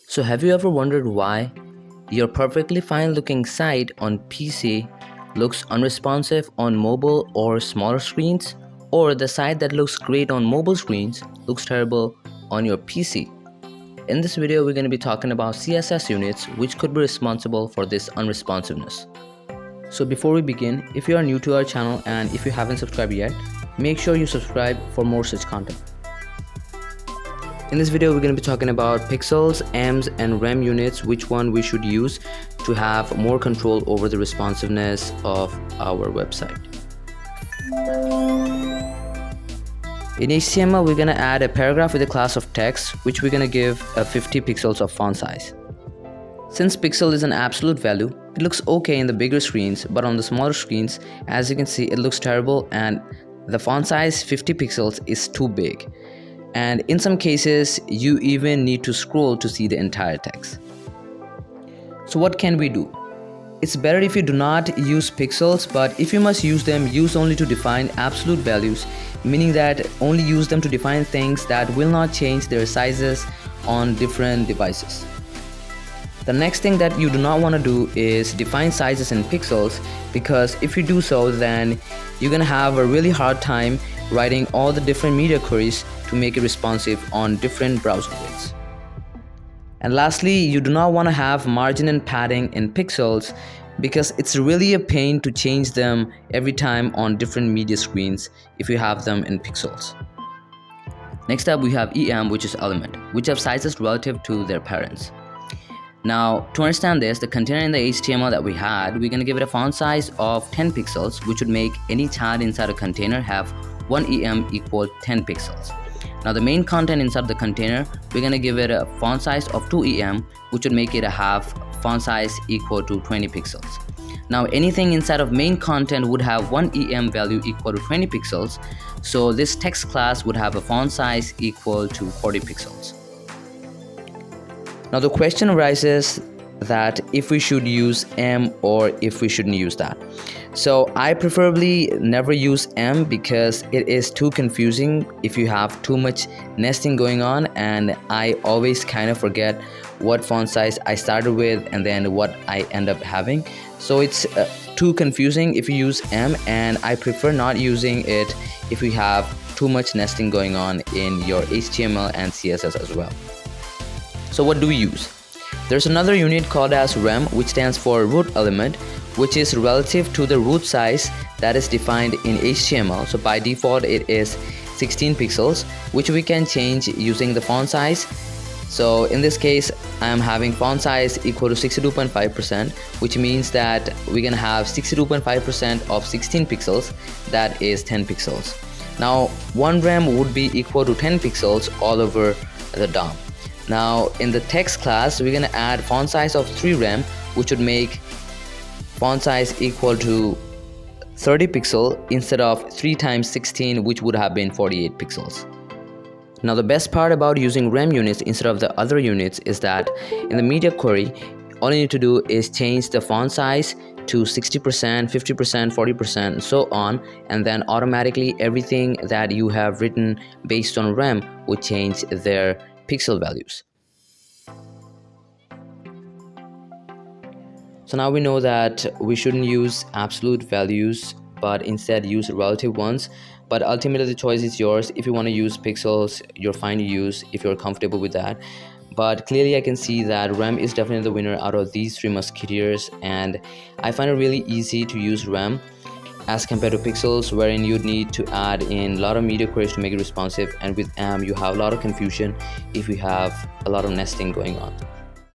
So have you ever wondered why your perfectly fine looking site on PC looks unresponsive on mobile or smaller screens, or the site that looks great on mobile screens looks terrible on your PC? In this video, we're going to be talking about CSS units which could be responsible for this unresponsiveness. So before we begin, if you are new to our channel and if you haven't subscribed yet, make sure you subscribe for more such content. In this video, we're going to be talking about pixels, ems, and rem units, which one we should use to have more control over the responsiveness of our website. In HTML, we're going to add a paragraph with a class of text, which we're going to give 50 pixels of font size. Since pixel is an absolute value, it looks okay in the bigger screens, but on the smaller screens, as you can see, it looks terrible and the font size 50 pixels is too big. And in some cases, you even need to scroll to see the entire text. So what can we do? It's better if you do not use pixels, but if you must use them, use only to define absolute values, meaning that only use them to define things that will not change their sizes on different devices. The next thing that you do not want to do is define sizes in pixels, because if you do so, then you're going to have a really hard time writing all the different media queries to make it responsive on different browser widths. And lastly, you do not want to have margin and padding in pixels, because it's really a pain to change them every time on different media screens if you have them in pixels. Next up, we have EM, which is element, which have sizes relative to their parents. Now, to understand this, the container in the HTML that we had, we're going to give it a font size of 10 pixels, which would make any child inside a container have 1 EM equal 10 pixels. Now, the main content inside the container, we're going to give it a font size of 2 EM, which would make it a half font size equal to 20 pixels. Now, anything inside of main content would have 1 EM value equal to 20 pixels, so this text class would have a font size equal to 40 pixels. Now the question arises that if we should use M or if we shouldn't use that. So I preferably never use M, because it is too confusing if you have too much nesting going on, and I always kind of forget what font size I started with and then what I end up having. So it's too confusing if you use M, and I prefer not using it if you have too much nesting going on in your HTML and CSS as well. So what do we use? There's another unit called as rem, which stands for root element, which is relative to the root size that is defined in HTML. So by default, it is 16 pixels, which we can change using the font size. So in this case, I'm having font size equal to 62.5%, which means that we're gonna have 62.5% of 16 pixels, that is 10 pixels. Now, 1 rem would be equal to 10 pixels all over the DOM. Now in the text class, we're going to add font size of 3 rem, which would make font size equal to 30 pixel instead of 3 times 16, which would have been 48 pixels. Now the best part about using rem units instead of the other units is that in the media query, all you need to do is change the font size to 60%, 50%, 40%, and so on, and then automatically everything that you have written based on rem would change their pixel values. So now we know that we shouldn't use absolute values, but instead use relative ones. But ultimately the choice is yours. If you want to use pixels, you're fine to use if you're comfortable with that. But clearly I can see that rem is definitely the winner out of these 3 musketeers, and I find it really easy to use rem as compared to pixels, wherein you'd need to add in a lot of media queries to make it responsive, and with M you have a lot of confusion if you have a lot of nesting going on.